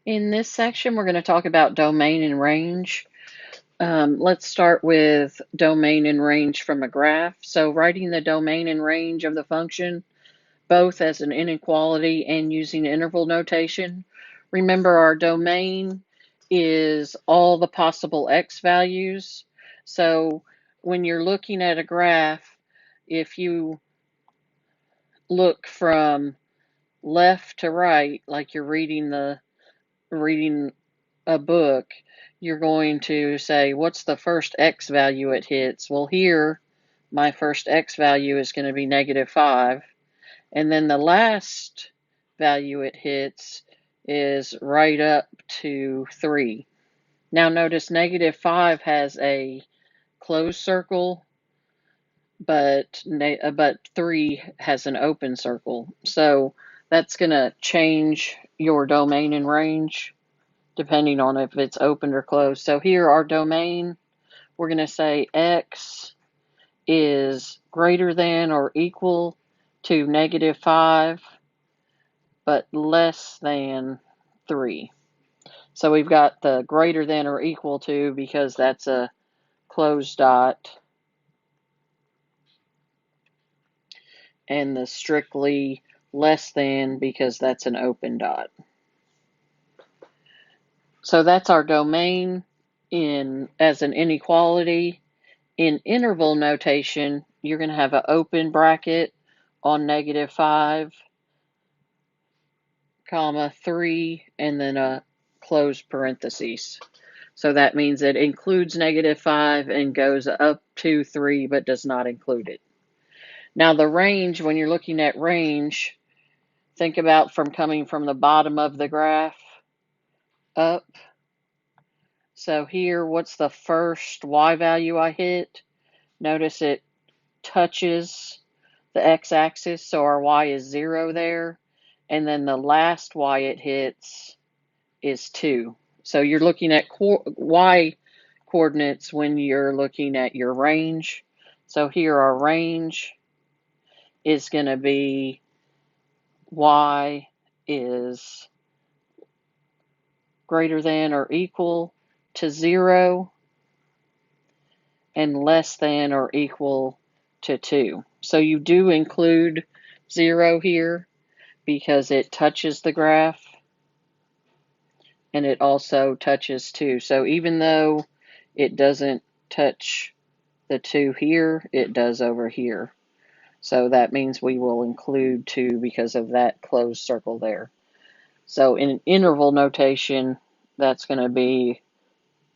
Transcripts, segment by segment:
In this section, we're going to talk about domain and range. Let's start with domain and range from a graph. So writing the domain and range of the function, both as an inequality and using interval notation. Remember, our domain is all the possible x values. So when you're looking at a graph, if you look from left to right, like you're reading a book, you're going to say, what's the first x value it hits? Well, here, my first x value is going to be -5. And then the last value it hits is right up to 3. Now notice -5 has a closed circle, but 3 has an open circle. So that's going to change your domain and range depending on if it's opened or closed. So here our domain, we're going to say x is greater than or equal to -5, but less than 3. So we've got the greater than or equal to because that's a closed dot, and the strictly less than because that's an open dot. So that's our domain as an inequality. In interval notation, you're going to have an open bracket on -5, comma 3, and then a closed parentheses. So that means it includes -5 and goes up to 3, but does not include it. Now the range, when you're looking at range, think about from coming from the bottom of the graph up. So here, what's the first y value I hit? Notice it touches the x-axis, so our y is 0 there. And then the last y it hits is 2. So you're looking at y coordinates when you're looking at your range. So here our range is going to be y is greater than or equal to 0 and less than or equal to 2. So you do include 0 here because it touches the graph and it also touches 2. So even though it doesn't touch the 2 here, it does over here. So that means we will include 2 because of that closed circle there. So in interval notation, that's going to be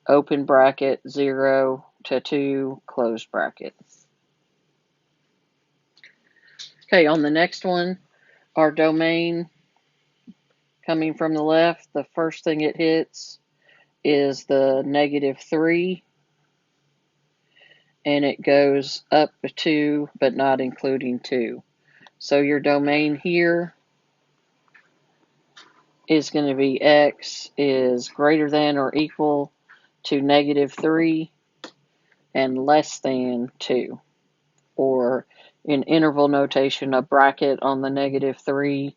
open bracket 0 to 2, closed bracket. Okay, on the next one, our domain coming from the left, the first thing it hits is the -3, and it goes up to, but not including 2. So your domain here is going to be x is greater than or equal to -3 and less than 2. Or in interval notation, a bracket on the -3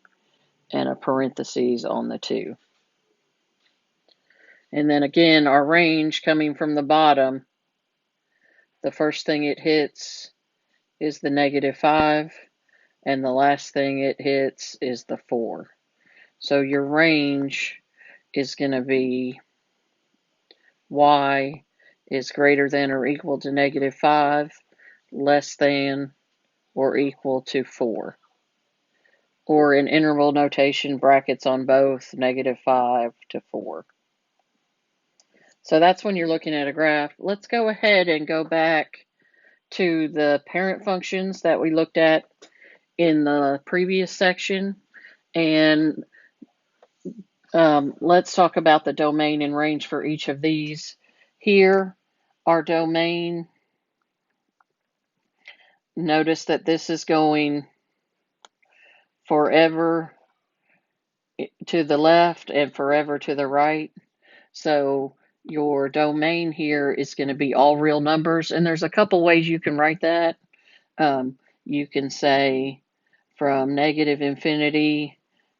and a parentheses on the 2. And then again, our range coming from the bottom, the first thing it hits is the -5, and the last thing it hits is the 4. So your range is going to be y is greater than or equal to -5, less than or equal to 4. Or in interval notation, brackets on both, -5 to 4. So that's when you're looking at a graph. Let's go ahead and go back to the parent functions that we looked at in the previous section. And let's talk about the domain and range for each of these. Here, our domain, notice that this is going forever to the left and forever to the right. So your domain here is going to be all real numbers, and there's a couple ways you can write that. You can say from -infinity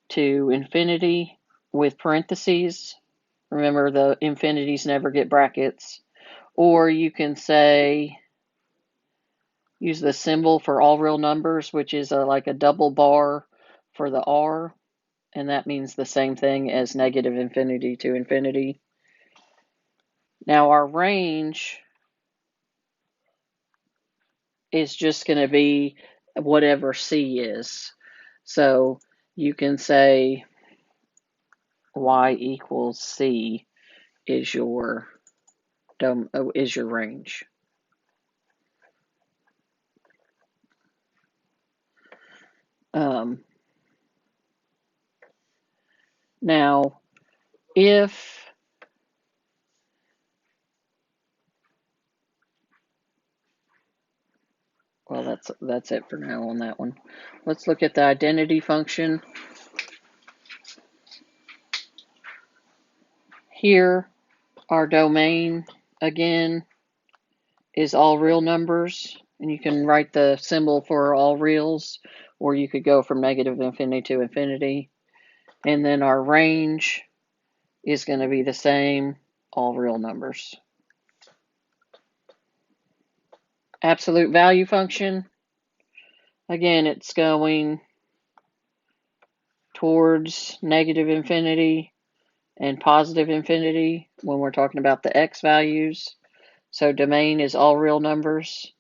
to infinity, with parentheses. Remember, the infinities never get brackets. Or you can say, use the symbol for all real numbers, which is like a double bar for the R, and that means the same thing as negative infinity to infinity. Now our range is just going to be whatever C is. So you can say y equals C is your range. Now, well, that's it for now on that one. Let's look at the identity function. Here, our domain, again, is all real numbers. And you can write the symbol for all reals, or you could go from negative infinity to infinity. And then our range is going to be the same, all real numbers. Absolute value function, again, it's going towards negative infinity and positive infinity when we're talking about the x values. So domain is all real numbers.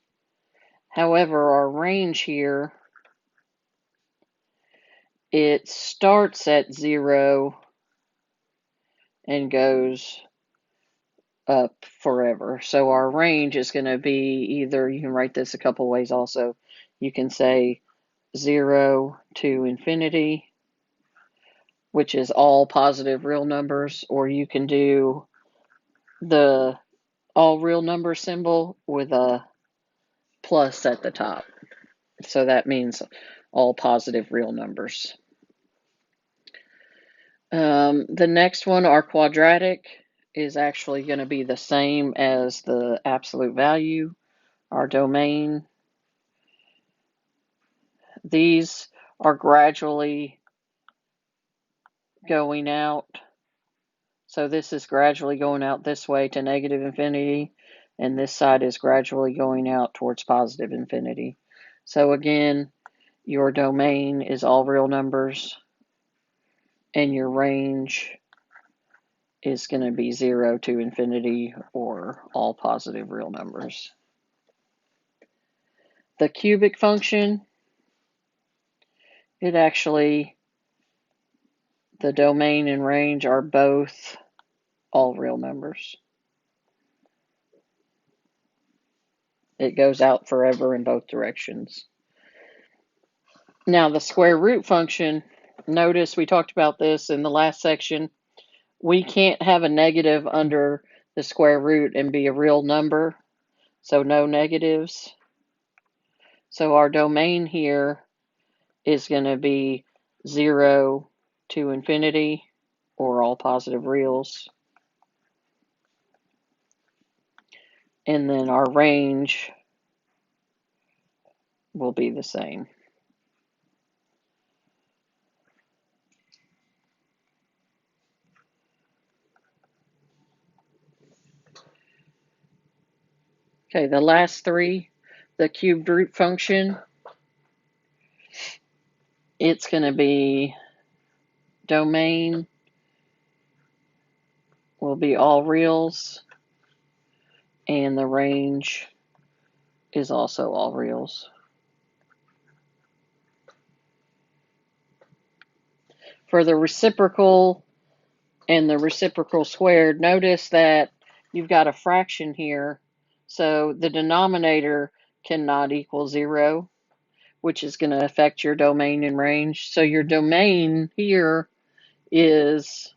However, our range here, it starts at 0 and goes up forever. So our range is going to be either, you can write this a couple ways also. You can say 0 to infinity, which is all positive real numbers, or you can do the all real number symbol with a plus at the top. So that means all positive real numbers. The next one, our quadratic, is actually going to be the same as the absolute value, our domain. These are gradually going out. So this is gradually going out this way to negative infinity, and this side is gradually going out towards positive infinity. So again, your domain is all real numbers, and your range is going to be 0 to infinity or all positive real numbers. The cubic function, it actually, the domain and range are both all real numbers. It goes out forever in both directions. Now the square root function, notice we talked about this in the last section. We can't have a negative under the square root and be a real number, so no negatives. So our domain here is going to be 0 to infinity or all positive reals. And then our range will be the same. Okay, the last three, the cubed root function, it's going to be domain will be all reals, and the range is also all reals. For the reciprocal and the reciprocal squared, notice that you've got a fraction here, so the denominator cannot equal 0, which is going to affect your domain and range. So your domain here is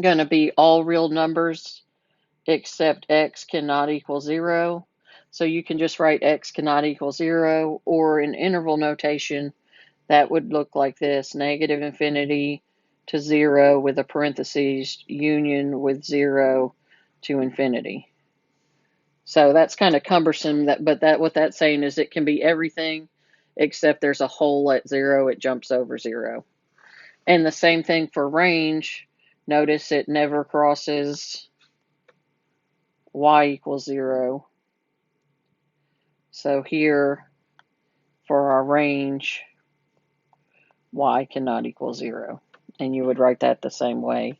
going to be all real numbers except x cannot equal 0. So you can just write x cannot equal 0, or in interval notation, that would look like this: negative infinity to 0 with a parentheses, union with 0 to infinity. So that's kind of cumbersome, but what that's saying is it can be everything except there's a hole at 0, it jumps over 0. And the same thing for range. Notice it never crosses y equals 0. So here, for our range, y cannot equal 0. And you would write that the same way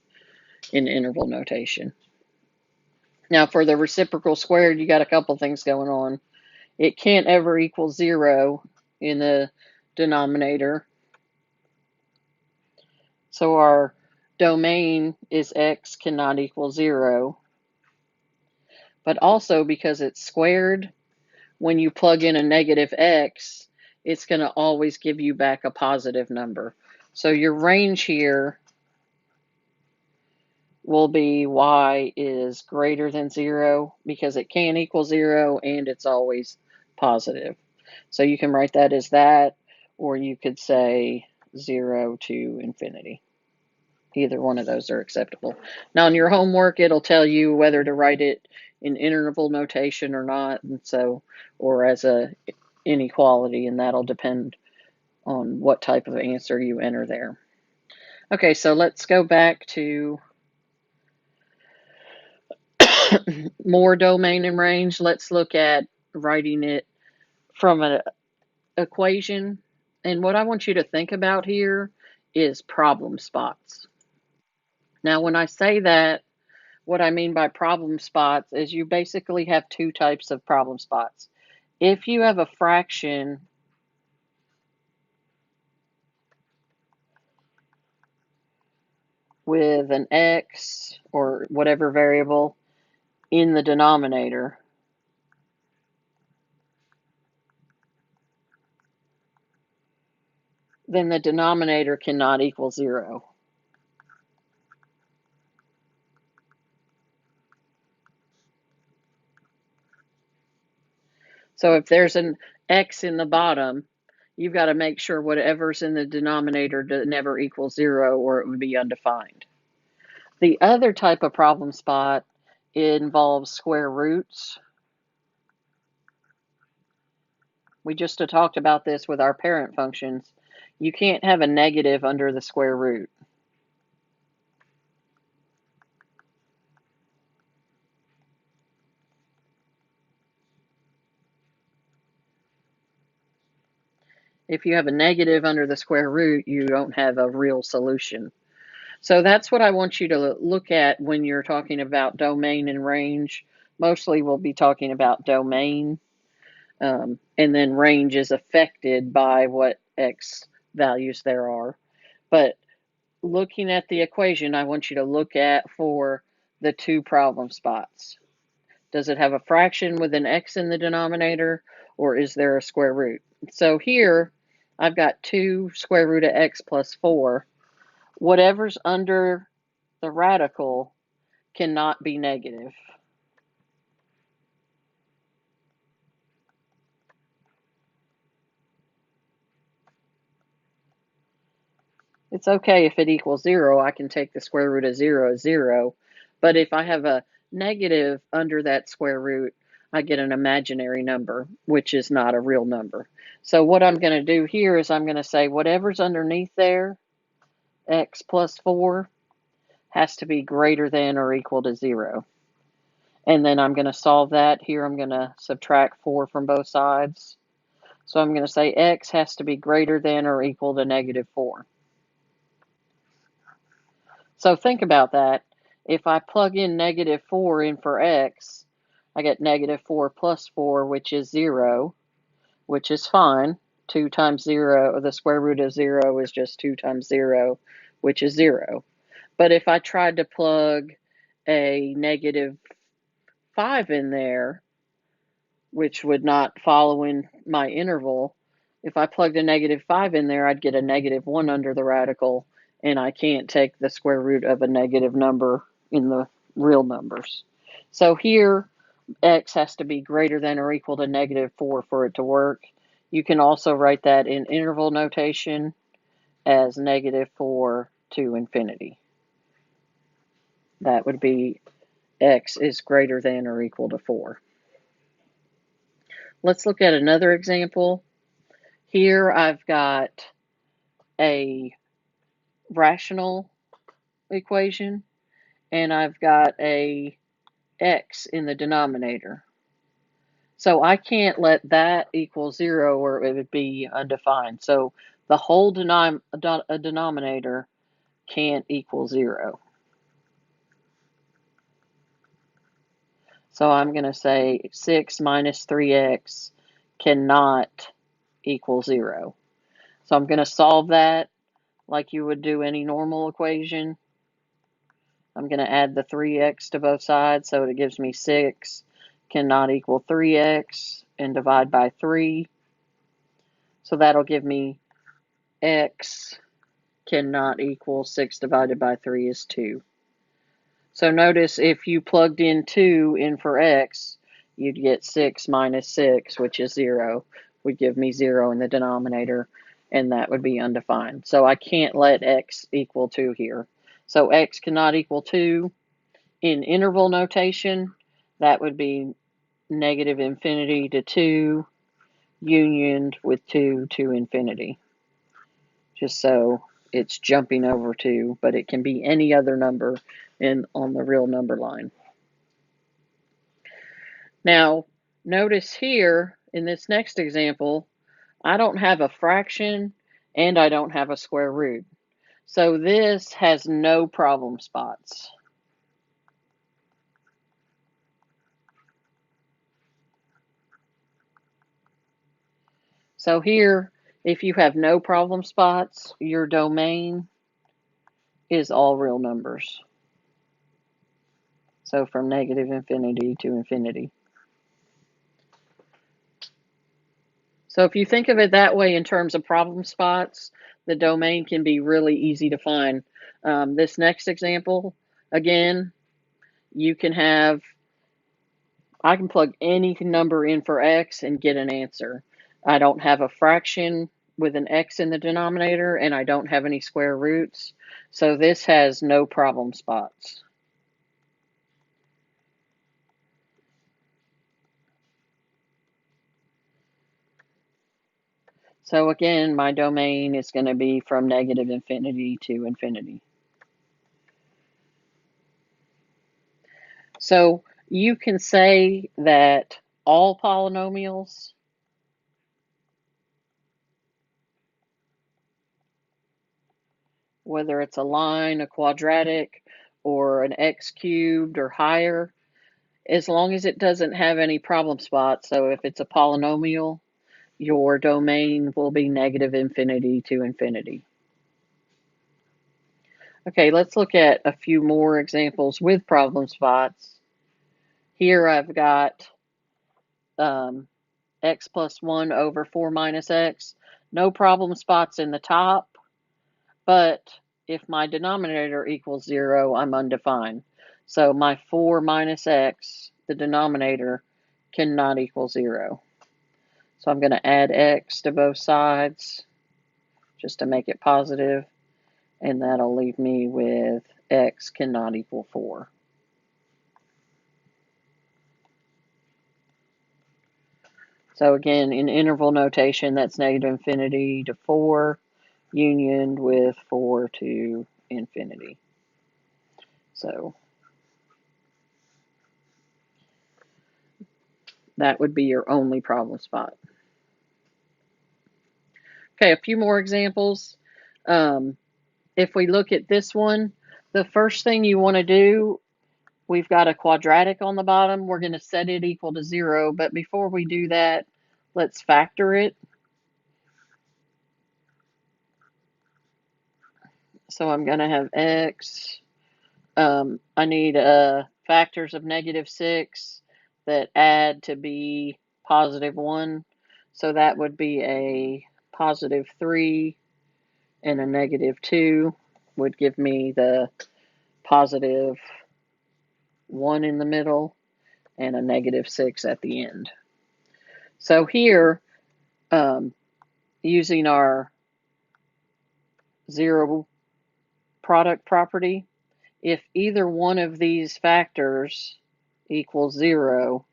in interval notation. Now for the reciprocal squared, you got a couple things going on. It can't ever equal 0 in the denominator. So our domain is x cannot equal 0. But also because it's squared, when you plug in a negative x, it's going to always give you back a positive number. So your range here will be y is greater than 0 because it can equal 0 and it's always positive. So you can write that as that, or you could say 0 to infinity. Either one of those are acceptable. Now in your homework, it'll tell you whether to write it in interval notation or not, and so, or as a inequality, and that'll depend on what type of answer you enter there. Okay, so let's go back to more domain and range. Let's look at writing it from an equation. And what I want you to think about here is problem spots. Now, when I say that, what I mean by problem spots is you basically have two types of problem spots. If you have a fraction with an x or whatever variable in the denominator, then the denominator cannot equal 0. So if there's an x in the bottom, you've got to make sure whatever's in the denominator never equals 0 or it would be undefined. The other type of problem spot involves square roots. We just talked about this with our parent functions. You can't have a negative under the square root. If you have a negative under the square root, you don't have a real solution. So that's what I want you to look at when you're talking about domain and range. Mostly we'll be talking about domain, and then range is affected by what x values there are. But looking at the equation, I want you to look at for the two problem spots. Does it have a fraction with an x in the denominator, or is there a square root? So here, I've got 2 square root of x plus 4. Whatever's under the radical cannot be negative. It's okay if it equals 0, I can take the square root of 0 as 0. But if I have a negative under that square root, I get an imaginary number, which is not a real number. So what I'm going to do here is I'm going to say whatever's underneath there, x plus 4, has to be greater than or equal to 0. And then I'm going to solve that. Here I'm going to subtract 4 from both sides. So I'm going to say x has to be greater than or equal to negative 4. So think about that. If I plug in negative 4 in for x, I get negative 4 plus 4, which is 0, which is fine. 2 times 0, the square root of 0 is just 2 times 0, which is 0. But if I tried to plug a negative 5 in there, which would not follow in my interval, if I plugged a negative 5 in there, I'd get a negative 1 under the radical, and I can't take the square root of a negative number in the real numbers. So here, x has to be greater than or equal to negative 4 for it to work. You can also write that in interval notation as negative 4 to infinity. That would be x is greater than or equal to 4. Let's look at another example. Here I've got a rational equation, and I've got a x in the denominator. So I can't let that equal 0 or it would be undefined. So the whole denominator can't equal 0. So I'm going to say 6 minus 3x cannot equal 0. So I'm going to solve that like you would do any normal equation. I'm going to add the 3x to both sides, so it gives me 6 cannot equal 3x, and divide by 3. So that'll give me x cannot equal 6 divided by 3 is 2. So notice if you plugged in 2 in for x, you'd get 6 minus 6, which is 0, would give me 0 in the denominator, and that would be undefined. So I can't let x equal 2 here. So x cannot equal 2. In interval notation, that would be negative infinity to 2, unioned with 2 to infinity. Just so it's jumping over 2, but it can be any other number on the real number line. Now, notice here in this next example, I don't have a fraction and I don't have a square root. So this has no problem spots. So here, if you have no problem spots, your domain is all real numbers. So from negative infinity to infinity. So if you think of it that way in terms of problem spots, the domain can be really easy to find. This next example, again, you can have, I can plug any number in for x and get an answer. I don't have a fraction with an x in the denominator, and I don't have any square roots. So this has no problem spots. So again, my domain is going to be from negative infinity to infinity. So you can say that all polynomials whether it's a line, a quadratic, or an x cubed or higher, as long as it doesn't have any problem spots. So if it's a polynomial, your domain will be negative infinity to infinity. Okay, let's look at a few more examples with problem spots. Here I've got x plus 1 over 4 minus x. No problem spots in the top, but if my denominator equals 0, I'm undefined. So my 4 minus x, the denominator, cannot equal 0. So I'm going to add x to both sides just to make it positive, and that'll leave me with x cannot equal 4. So again, in interval notation, that's negative infinity to 4, union with 4 to infinity. So that would be your only problem spot. Okay, a few more examples. If we look at this one, the first thing you want to do, we've got a quadratic on the bottom. We're going to set it equal to 0, but before we do that, let's factor it. So I'm going to have x. I need factors of negative 6 that add to be positive 1. So that would be a positive 3 and a negative 2 would give me the positive 1 in the middle and a negative 6 at the end. So here, using our zero product property, if either one of these factors equals 0,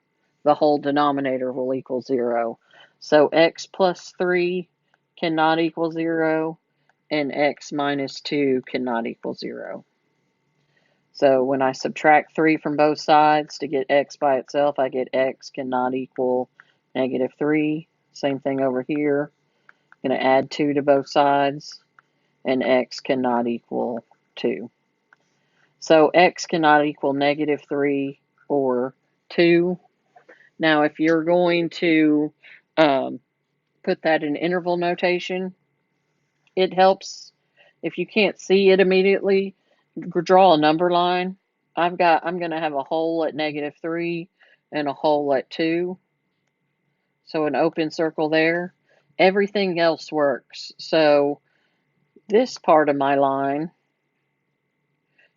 the whole denominator will equal 0. So x plus 3 cannot equal 0, and x minus 2 cannot equal 0. So when I subtract 3 from both sides to get x by itself, I get x cannot equal negative 3. Same thing over here. I'm going to add 2 to both sides, and x cannot equal 2. So x cannot equal negative 3 or 2. Now, if you're going to put that in interval notation, it helps. If you can't see it immediately, draw a number line. I'm going to have a hole at negative 3 and a hole at 2. So an open circle there. Everything else works. So this part of my line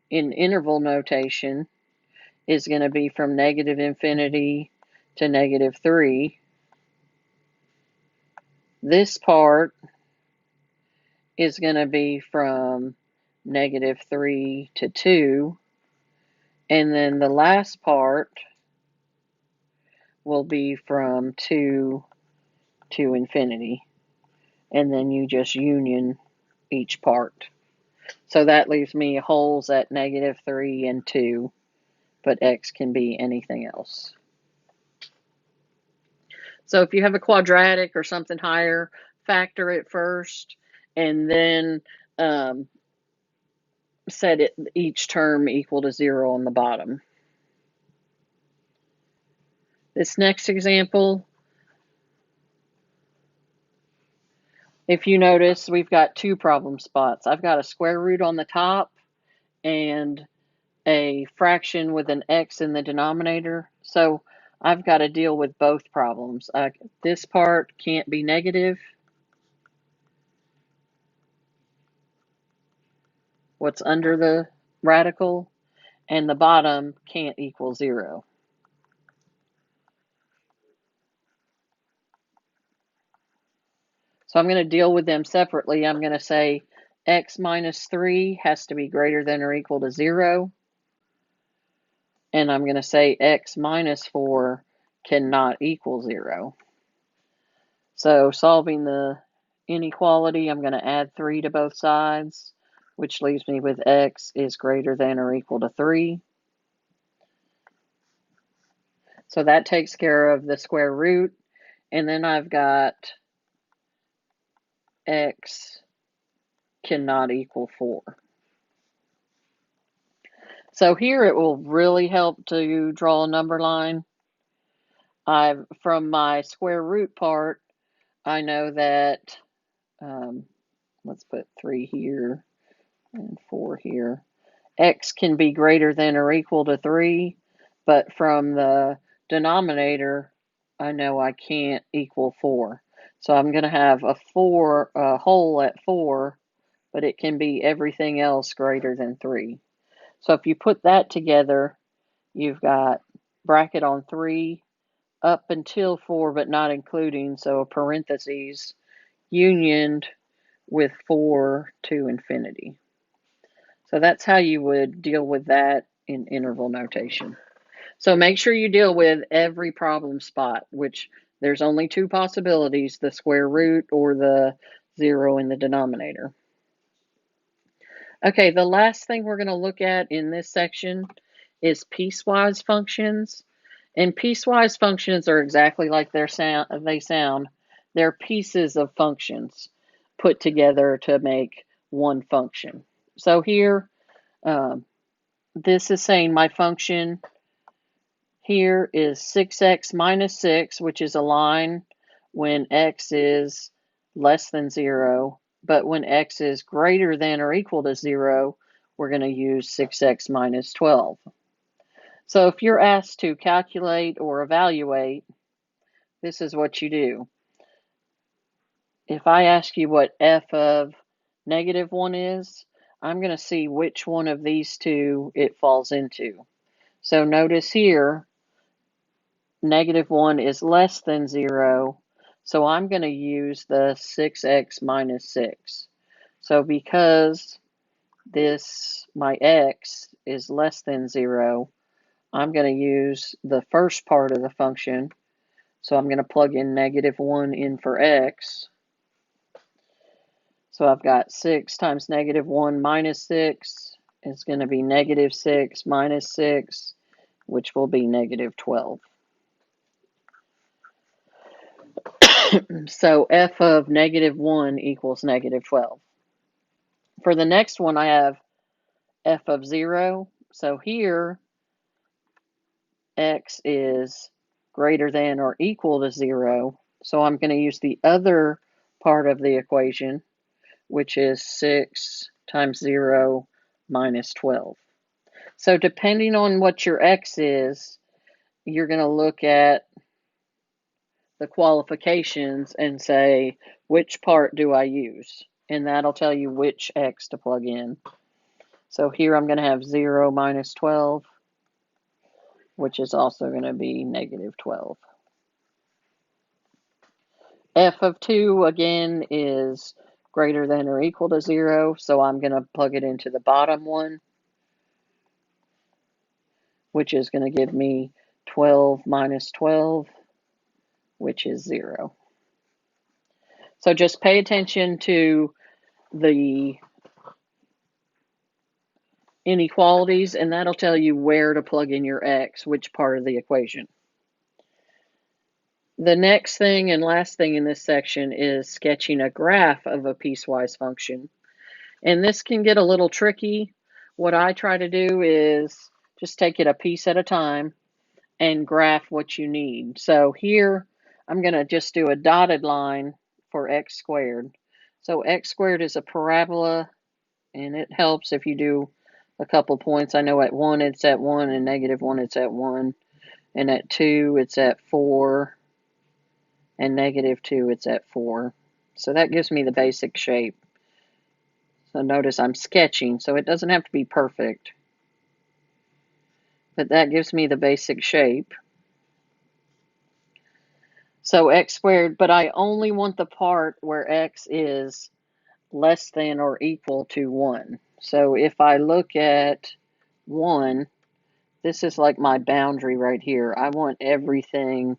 in interval notation is going to be from negative infinity to negative 3. This part is going to be from negative 3 to 2. And then the last part will be from 2 to infinity. And then you just union each part. So that leaves me holes at negative 3 and 2, but x can be anything else. So if you have a quadratic or something higher, factor it first, and then set it each term equal to 0 on the bottom. This next example, if you notice, we've got 2 problem spots. I've got a square root on the top and a fraction with an x in the denominator. So I've got to deal with both problems. This part can't be negative. What's under the radical, and the bottom can't equal 0. So I'm going to deal with them separately. I'm going to say x minus 3 has to be greater than or equal to 0. And I'm going to say x minus 4 cannot equal 0. So solving the inequality, I'm going to add 3 to both sides, which leaves me with x is greater than or equal to 3. So that takes care of the square root. And then I've got x cannot equal 4. So here it will really help to draw a number line. From my square root part, I know that, let's put 3 here and 4 here. X can be greater than or equal to 3, but from the denominator, I know I can't equal 4. So I'm going to have a hole at 4, but it can be everything else greater than 3. So if you put that together, you've got bracket on 3 up until 4, but not including, so parentheses, unioned with 4 to infinity. So that's how you would deal with that in interval notation. So make sure you deal with every problem spot, which there's only 2 possibilities, the square root or the 0 in the denominator. Okay, the last thing we're going to look at in this section is piecewise functions. And piecewise functions are exactly like they sound. They're pieces of functions put together to make one function. So here, this is saying my function here is 6x minus 6, which is a line when x is less than 0. But when x is greater than or equal to 0, we're going to use 6x minus 12. So if you're asked to calculate or evaluate, this is what you do. If I ask you what f of negative 1 is, I'm going to see which one of these two it falls into. So notice here, negative 1 is less than 0, so I'm going to use the 6x minus 6. So because my x is less than 0, I'm going to use the first part of the function. So I'm going to plug in negative 1 in for x. So I've got 6 times negative 1 minus 6 is going to be negative 6 minus 6, which will be negative 12. So f of negative 1 equals negative 12. For the next one, I have f of 0. So here, x is greater than or equal to 0. So I'm going to use the other part of the equation, which is 6 times 0 minus 12. So depending on what your x is, you're going to look at the qualifications and say, which part do I use? And that'll tell you which x to plug in. So here I'm going to have 0 minus 12, which is also going to be negative 12. F of 2, again, is greater than or equal to 0, so I'm going to plug it into the bottom one, which is going to give me 12 minus 12, which is 0. So just pay attention to the inequalities, and that'll tell you where to plug in your x, which part of the equation. The next thing and last thing in this section is sketching a graph of a piecewise function. And this can get a little tricky. What I try to do is just take it a piece at a time and graph what you need. So here, I'm going to just do a dotted line for x squared. So x squared is a parabola, and it helps if you do a couple points. I know at 1 it's at 1, and negative 1 it's at 1, and at 2 it's at 4, and negative 2 it's at 4. So that gives me the basic shape. So notice I'm sketching, so it doesn't have to be perfect, but that gives me the basic shape. So x squared, but I only want the part where x is less than or equal to 1. So if I look at 1, this is like my boundary right here. I want everything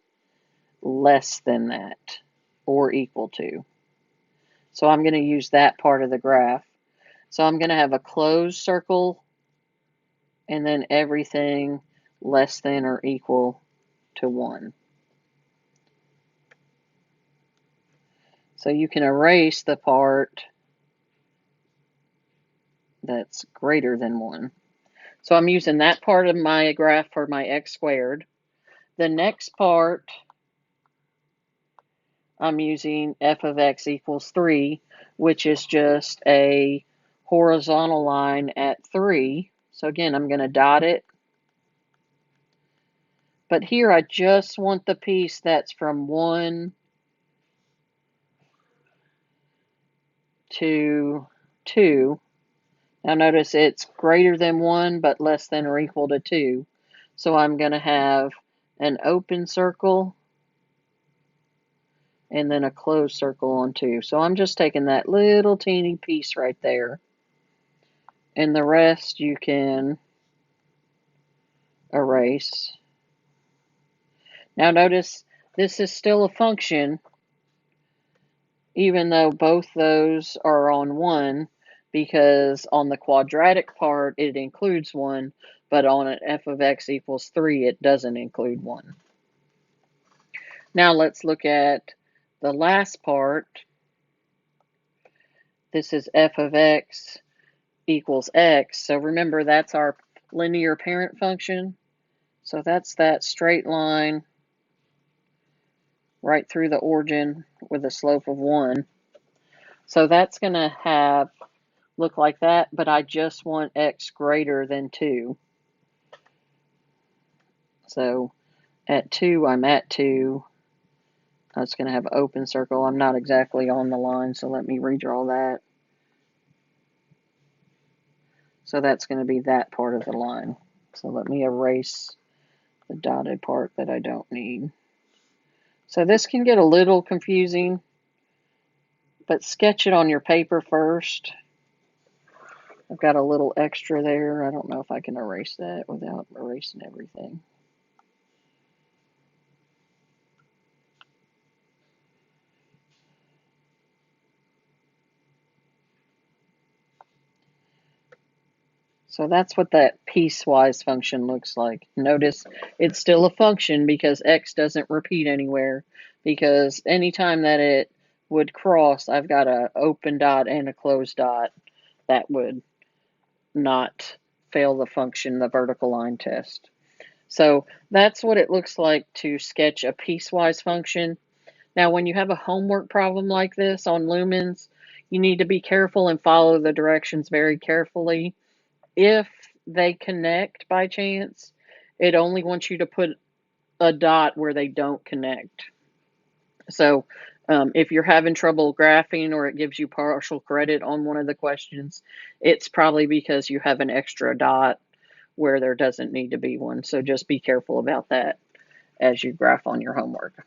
less than that or equal to. So I'm going to use that part of the graph. So I'm going to have a closed circle and then everything less than or equal to 1. So you can erase the part that's greater than 1. So I'm using that part of my graph for my x squared. The next part, I'm using f of x equals 3, which is just a horizontal line at 3. So again, I'm going to dot it. But here I just want the piece that's from 1 to 2. Now notice it's greater than 1 but less than or equal to 2. So I'm going to have an open circle and then a closed circle on 2. So I'm just taking that little teeny piece right there. And the rest you can erase. Now notice this is still a function, even though both those are on 1, because on the quadratic part it includes 1, but on an f of x equals 3 it doesn't include 1. Now let's look at the last part. This is f of x equals x. So remember, that's our linear parent function. So that's that straight line right through the origin with a slope of 1. So that's going to look like that, but I just want x greater than 2. So at 2, I'm at 2. That's going to have an open circle. I'm not exactly on the line, so let me redraw that. So that's going to be that part of the line. So let me erase the dotted part that I don't need. So this can get a little confusing, but sketch it on your paper first. I've got a little extra there. I don't know if I can erase that without erasing everything. So that's what that piecewise function looks like. Notice it's still a function because x doesn't repeat anywhere, because anytime that it would cross, I've got an open dot and a closed dot. That would not fail the function, the vertical line test. So that's what it looks like to sketch a piecewise function. Now, when you have a homework problem like this on lumens, you need to be careful and follow the directions very carefully. If they connect by chance, it only wants you to put a dot where they don't connect. So if you're having trouble graphing or it gives you partial credit on one of the questions, it's probably because you have an extra dot where there doesn't need to be one. So just be careful about that as you graph on your homework.